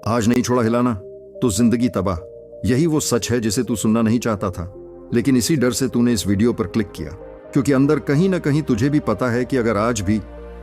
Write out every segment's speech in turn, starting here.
आज नहीं छोड़ा हिलाना तो जिंदगी तबाह। यही वो सच है जिसे तू सुनना नहीं चाहता था, लेकिन इसी डर से तूने इस वीडियो पर क्लिक किया, क्योंकि अंदर कहीं ना कहीं तुझे भी पता है कि अगर आज भी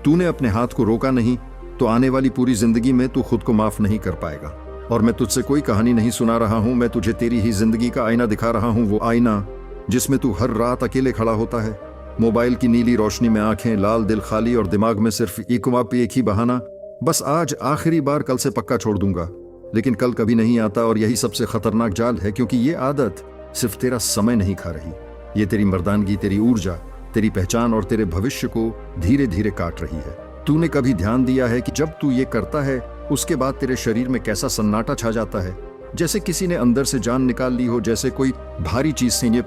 तूने अपने हाथ को रोका नहीं तो आने वाली पूरी जिंदगी में तू खुद को माफ नहीं कर पाएगा। और मैं तुझसे कोई कहानी नहीं सुना रहा हूं, मैं तुझे तेरी ही जिंदगी का आईना दिखा रहा हूं, वो आईना जिसमें तू हर रात अकेले खड़ा होता है। मोबाइल की नीली रोशनी में आंखें लाल, दिल खाली और दिमाग में सिर्फ एक ही बहाना, बस आज आखिरी बार, कल से पक्का छोड़ दूंगा। लेकिन कल कभी नहीं आता और यही सबसे खतरनाक जाल है, क्योंकि ये आदत सिर्फ तेरा समय नहीं खा रही, ये तेरी मर्दानगी, तेरी ऊर्जा, तेरी पहचान और तेरे भविष्य को धीरे धीरे काट रही है। तूने कभी ध्यान दिया है कि जब तू ये करता है उसके बाद तेरे शरीर में कैसा सन्नाटा छा जाता है, जैसे किसी ने अंदर से जान निकाल ली हो, जैसे कोई भारी चीज सीने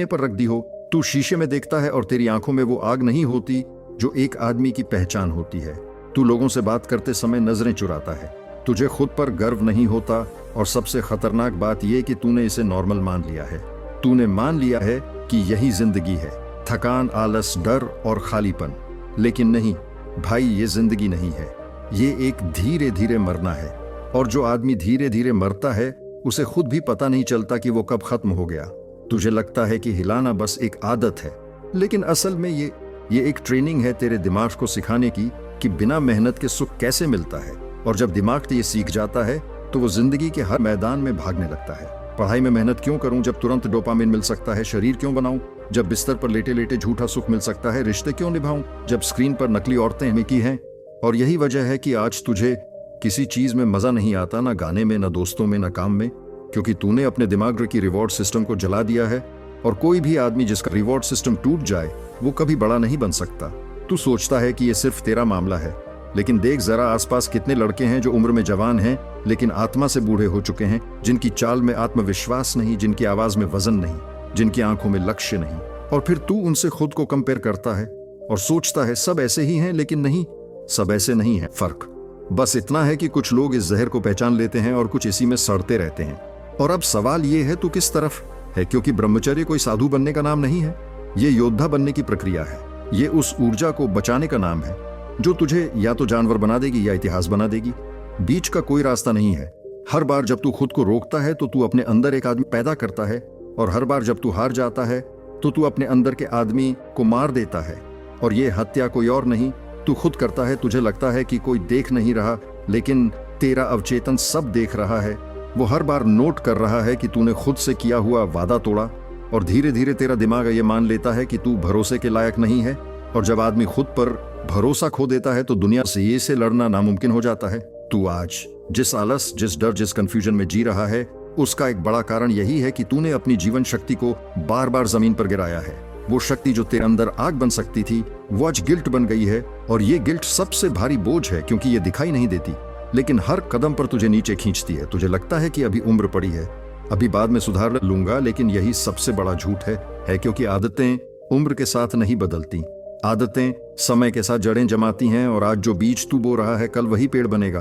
पर रख दी हो। तू शीशे में देखता है और तेरी आंखों में वो आग नहीं होती जो एक आदमी की पहचान होती है। तू लोगों से बात करते समय नजरें चुराता है, तुझे खुद पर गर्व नहीं होता, और सबसे खतरनाक बात यह कि तूने इसे नॉर्मल मान लिया है। तूने मान लिया है कि यही जिंदगी है, थकान, आलस, डर और खालीपन। लेकिन नहीं भाई, ये जिंदगी नहीं है, ये एक धीरे धीरे मरना है। और जो आदमी धीरे धीरे मरता है उसे खुद भी पता नहीं चलता कि वो कब खत्म हो गया। तुझे लगता है कि हिलाना बस एक आदत है, लेकिन असल में ये एक ट्रेनिंग है तेरे दिमाग को सिखाने की कि बिना मेहनत के सुख कैसे मिलता है। और जब दिमाग ये सीख जाता है तो वो जिंदगी के हर मैदान में भागने लगता है। पढ़ाई में मेहनत क्यों करूं जब तुरंत डोपामिन मिल सकता है? शरीर क्यों बनाऊं जब बिस्तर पर लेटे लेटे झूठा सुख मिल सकता है? रिश्ते क्यों निभाऊं जब स्क्रीन पर नकली औरतें मिकी हैं? और यही वजह है कि आज तुझे किसी चीज में मजा नहीं आता, ना गाने में, ना दोस्तों में, ना काम में, क्योंकि तूने अपने दिमाग की रिवॉर्ड सिस्टम को जला दिया है। और कोई भी आदमी जिसका रिवॉर्ड सिस्टम टूट जाए वो कभी बड़ा नहीं बन सकता। तू सोचता है कि ये सिर्फ तेरा मामला है, लेकिन देख जरा आसपास कितने लड़के हैं जो उम्र में जवान हैं लेकिन आत्मा से बूढ़े हो चुके हैं, जिनकी चाल में आत्मविश्वास नहीं, जिनकी आवाज में वजन नहीं, जिनकी आंखों में लक्ष्य नहीं। और फिर तू उनसे खुद को कंपेयर करता है और सोचता है सब ऐसे ही हैं, लेकिन नहीं, सब ऐसे नहीं है। फर्क बस इतना है कि कुछ लोग इस जहर को पहचान लेते हैं और कुछ इसी में सड़ते रहते हैं। और अब सवाल ये है, तू किस तरफ है? क्योंकि ब्रह्मचर्य कोई साधु बनने का नाम नहीं है, ये योद्धा बनने की प्रक्रिया है। ये उस ऊर्जा को बचाने का नाम है जो तुझे या तो जानवर बना देगी या इतिहास बना देगी। बीच का कोई रास्ता नहीं है। हर बार जब तू खुद को रोकता है तो तू अपने अंदर एक आदमी पैदा करता है, और हर बार जब तू हार जाता है तो तू अपने अंदर के आदमी को मार देता है। और ये हत्या कोई और नहीं, तू खुद करता है। तुझे लगता है कि कोई देख नहीं रहा, लेकिन तेरा अवचेतन सब देख रहा है। वो हर बार नोट कर रहा है कि तूने खुद से किया हुआ वादा तोड़ा, और धीरे धीरे तेरा दिमाग ये मान लेता है कि तू भरोसे के लायक नहीं है। और जब आदमी खुद पर भरोसा खो देता है तो दुनिया से लड़ना नामुमकिन हो जाता है। तू आज जिस आलस, जिस डर, जिस कंफ्यूजन में जी रहा है, उसका एक बड़ा कारण यही है कि तूने अपनी जीवन शक्ति को बार बार जमीन पर गिराया है। वो शक्ति जो तेरे अंदर आग बन सकती थी वो आज गिल्ट बन गई है। और ये गिल्ट सबसे भारी बोझ है, क्योंकि ये दिखाई नहीं देती, लेकिन हर कदम पर तुझे नीचे खींचती है। तुझे लगता है कि अभी उम्र पड़ी है, अभी बाद में सुधार लूंगा, लेकिन यही सबसे बड़ा झूठ है क्योंकि आदतें उम्र के साथ नहीं बदलती। आदतें समय के साथ जड़ें जमाती हैं, और आज जो बीज तू बो रहा है कल वही पेड़ बनेगा।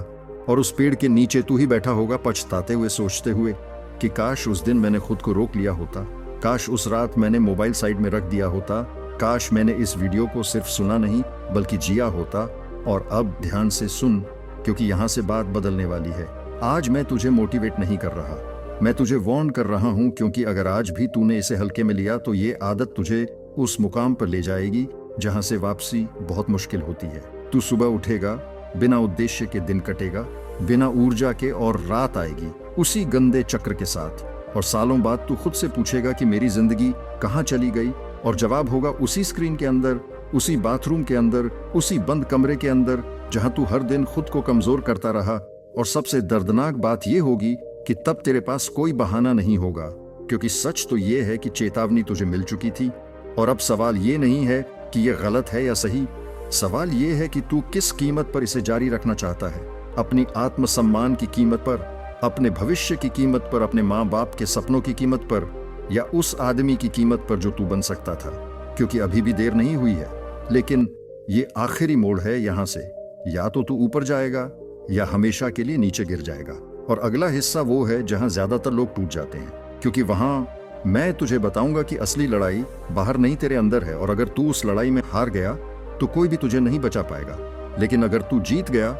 और उस पेड़ के नीचे तू ही बैठा होगा, पछताते हुए, सोचते हुए कि काश उस दिन मैंने खुद को रोक लिया होता, काश उस रात मैंने मोबाइल साइड में रख दिया होता, काश मैंने इस वीडियो को सिर्फ सुना नहीं बल्कि जिया होता। और अब ध्यान से सुन, क्योंकि यहाँ से बात बदलने वाली है। आज मैं तुझे मोटिवेट नहीं कर रहा, मैं तुझे वार्न कर रहा हूँ, क्योंकि अगर आज भी तूने इसे हल्के में लिया तो ये आदत तुझे उस मुकाम पर ले जाएगी जहाँ से वापसी बहुत मुश्किल होती है। तू सुबह उठेगा, बिना उद्देश्य के दिन कटेगा, बिना ऊर्जा के, और रात आएगी उसी गंदे चक्र के साथ। और सालों बाद तू खुद से पूछेगा कि मेरी जिंदगी कहाँ चली गई? और जवाब होगा उसी स्क्रीन के अंदर, उसी बाथरूम के अंदर, उसी बंद कमरे के अंदर जहां तू हर दिन खुद को कमजोर करता रहा। और सबसे दर्दनाक बात यह होगी कि तब तेरे पास कोई बहाना नहीं होगा, क्योंकि सच तो यह है कि चेतावनी तुझे मिल चुकी थी। और अब सवाल ये नहीं है कि यह गलत है या सही, सवाल यह है कि तू किस कीमत पर इसे जारी रखना चाहता है। अपनी आत्मसम्मान की कीमत पर, अपने भविष्य की कीमत पर, अपने माँ बाप के सपनों की कीमत पर, या उस आदमी की कीमत पर जो तू बन सकता था? क्योंकि अभी भी देर नहीं हुई है, लेकिन ये आखिरी मोड़ है। यहाँ से या तो तू ऊपर जाएगा या हमेशा के लिए नीचे गिर जाएगा। और अगला हिस्सा वो है जहाँ ज्यादातर लोग टूट जाते हैं, क्योंकि वहाँ मैं तुझे बताऊंगा कि असली लड़ाई बाहर नहीं तेरे अंदर है। और अगर तू उस लड़ाई में हार गया तो कोई भी तुझे नहीं बचा पाएगा, लेकिन अगर तू जीत गया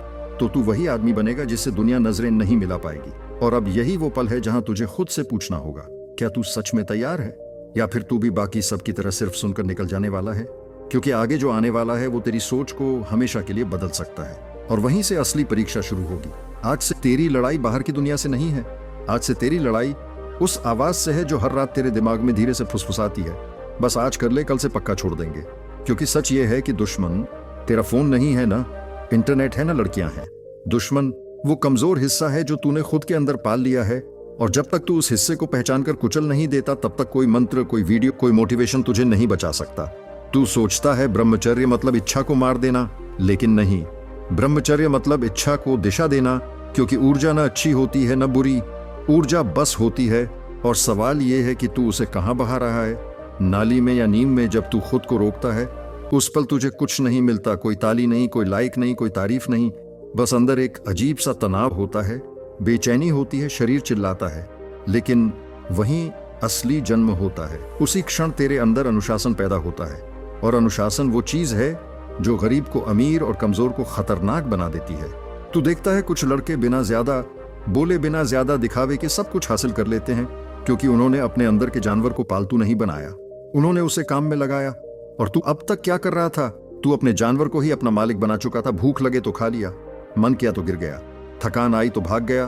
तो तू वही आदमी बनेगा जिससे दुनिया नजरें नहीं मिला पाएगी। और अब यही वो पल है जहां तुझे खुद से पूछना होगा, क्या तू सच में तैयार है, या फिर तू भी बाकी सब की तरह सिर्फ सुनकर निकल जाने वाला है? क्योंकि आगे जो आने वाला है वो तेरी सोच को हमेशा के लिए बदल सकता है, और वहीं से असली परीक्षा शुरू होगी। आज से तेरी लड़ाई बाहर की दुनिया से नहीं है, आज से तेरी लड़ाई उस आवाज से है जो हर रात तेरे दिमाग में धीरे से फुसफुसाती है, बस आज कर ले, कल से पक्का छोड़ देंगे। क्योंकि सच ये है कि दुश्मन तेरा फोन नहीं है ना इंटरनेट है ना लड़कियां हैं। दुश्मन वो कमजोर हिस्सा है जो तूने खुद के अंदर पाल लिया है, और जब तक तू उस हिस्से को पहचान कर कुचल नहीं देता तब तक कोई मंत्र, कोई वीडियो, कोई मोटिवेशन तुझे नहीं बचा सकता। तू सोचता है ब्रह्मचर्य मतलब इच्छा को मार देना, लेकिन नहीं, ब्रह्मचर्य मतलब इच्छा को दिशा देना। क्योंकि ऊर्जा ना अच्छी होती है ना बुरी, ऊर्जा बस होती है, और सवाल यह है कि तू उसे कहां बहा रहा है, नाली में या नीम में। जब तू खुद को रोकता है उस पल तुझे कुछ नहीं मिलता, कोई ताली नहीं, कोई लाइक नहीं, कोई तारीफ नहीं, बस अंदर एक अजीब सा तनाव होता है, बेचैनी होती है, शरीर चिल्लाता है। लेकिन वहीं असली जन्म होता है। उसी क्षण तेरे अंदर अनुशासन पैदा होता है, और अनुशासन वो चीज है जो गरीब को अमीर और कमजोर को खतरनाक बना देती है। तू देखता है कुछ लड़के बिना ज्यादा बोले, बिना ज्यादा दिखावे के सब कुछ हासिल कर लेते हैं, क्योंकि उन्होंने अपने अंदर के जानवर को पालतू नहीं बनाया, उन्होंने उसे काम में लगाया। और तू अब तक क्या कर रहा था? तू अपने जानवर को ही अपना मालिक बना चुका था। भूख लगे तो खा लिया, मन किया तो गिर गया, थकान आई तो भाग गया,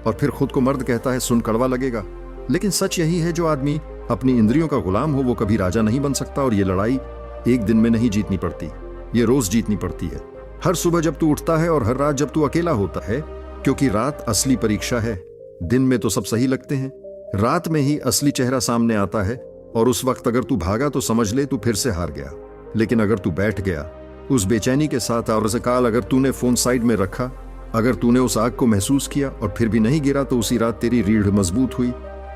और फिर खुद को मर्द कहता है। सुन कड़वा लगेगा, लेकिन सच यही है, जो आदमी अपनी इंद्रियों का गुलाम हो वो कभी राजा नहीं बन सकता। और ये लड़ाई एक दिन में नहीं जीतनी पड़ती, ये रोज जीतनी पड़ती है। हर सुबह जब तू उठता है और हर रात जब तू अकेला होता है, क्योंकि रात असली परीक्षा है। दिन में तो सब सही लगते हैं, रात में ही असली चेहरा सामने आता है, और उस वक्त अगर तू भागा तो समझ ले तू फिर से हार गया। लेकिन अगर तू बैठ गया उस बेचैनी के साथ, और उसे काल अगर तूने फोन साइड में रखा, अगर तूने उस आग को महसूस किया और फिर भी नहीं गिरा, तो उसी रात तेरी रीढ़ मजबूत हुई,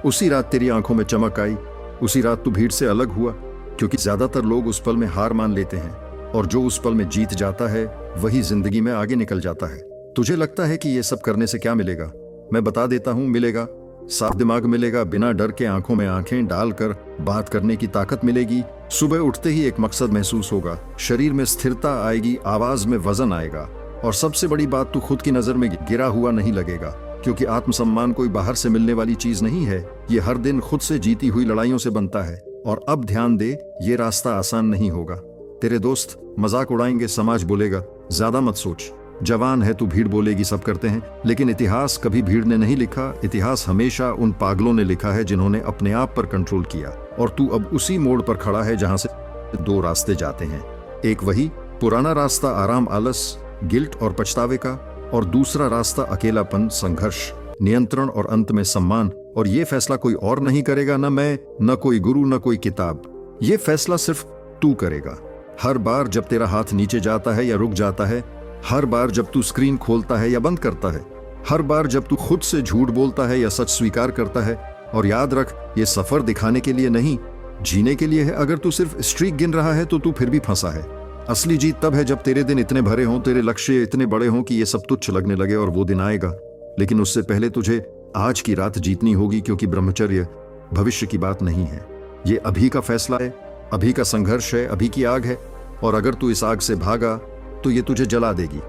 उसी रात तेरी आंखों में चमक आई, उसी रात तू भीड़ से अलग हुआ। क्योंकि ज्यादातर लोग उस पल में हार मान लेते हैं, और जो उस पल में जीत जाता है वही जिंदगी में आगे निकल जाता है। तुझे लगता है कि ये सब करने से क्या मिलेगा? मैं बता देता हूं, मिलेगा साफ दिमाग मिलेगा, बिना डर के आंखों में आंखें डालकर बात करने की ताकत मिलेगी। सुबह उठते ही एक मकसद महसूस होगा, शरीर में स्थिरता आएगी, आवाज में वजन आएगा, और सबसे बड़ी बात, तू खुद की नजर में गिरा हुआ नहीं लगेगा। क्योंकि आत्मसम्मान कोई बाहर से मिलने वाली चीज नहीं है, ये हर दिन खुद से जीती हुई लड़ाइयों से बनता है। और अब ध्यान दे, ये रास्ता आसान नहीं होगा। तेरे दोस्त मजाक उड़ाएंगे, समाज बोलेगा, ज्यादा मत सोच, जवान है तू, भीड़ बोलेगी, सब करते हैं। लेकिन इतिहास कभी भीड़ ने नहीं लिखा, इतिहास हमेशा उन पागलों ने लिखा है जिन्होंने अपने आप पर कंट्रोल किया। और तू अब उसी मोड़ पर खड़ा है जहां से दो रास्ते जाते हैं, एक वही पुराना रास्ता आराम, आलस, गिल्ट और पछतावे का, और दूसरा रास्ता अकेलापन, संघर्ष, नियंत्रण और अंत में सम्मान। और ये फैसला कोई और नहीं करेगा, न मैं, न कोई गुरु, न कोई किताब। ये फैसला सिर्फ तू करेगा। हर बार जब तेरा हाथ नीचे जाता है या रुक जाता है, हर बार जब तू स्क्रीन खोलता है या बंद करता है, हर बार जब तू खुद से झूठ बोलता है या सच स्वीकार करता है। और याद रख, ये सफर दिखाने के लिए नहीं, जीने के लिए है। अगर तू सिर्फ स्ट्रीक गिन रहा है तो तू फिर भी फंसा है। असली जीत तब है जब तेरे दिन इतने भरे हों, तेरे लक्ष्य इतने बड़े हों कि ये सब तुच्छ लगने लगे, और वो दिन आएगा। लेकिन उससे पहले तुझे आज की रात जीतनी होगी, क्योंकि ब्रह्मचर्य भविष्य की बात नहीं है, ये अभी का फैसला है, अभी का संघर्ष है, अभी की आग है। और अगर तू इस आग से भागा तो ये तुझे जला देगी,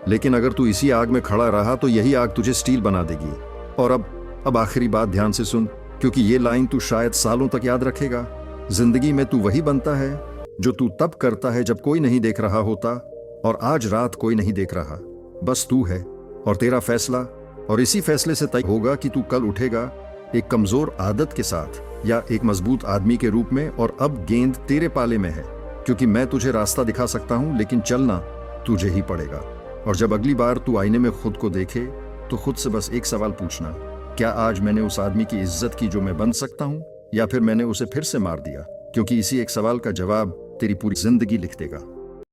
लेकिन अगर तू इसी आग में खड़ा रहा तो यही आग तुझे स्टील बना देगी। और अब आखिरी बात ध्यान से सुन, क्योंकि ये लाइन तू शायद सालों तक याद रखेगा। जिंदगी में तू वही बनता है जो तू तब करता है जब कोई नहीं देख रहा होता, और आज रात कोई नहीं देख रहा, बस तू है और तेरा फैसला। और इसी फैसले से तय होगा कि तू कल उठेगा एक कमजोर आदत के साथ या एक मजबूत आदमी के रूप में। और अब गेंद तेरे पाले में है, क्योंकि मैं तुझे रास्ता दिखा सकता हूं, लेकिन चलना तुझे ही पड़ेगा। और जब अगली बार तू आईने में खुद को देखे तो खुद से बस एक सवाल पूछना, क्या आज मैंने उस आदमी की इज्जत की जो मैं बन सकता हूं, या फिर मैंने उसे फिर से मार दिया? क्योंकि इसी एक सवाल का जवाब तेरी पूरी जिंदगी लिख देगा।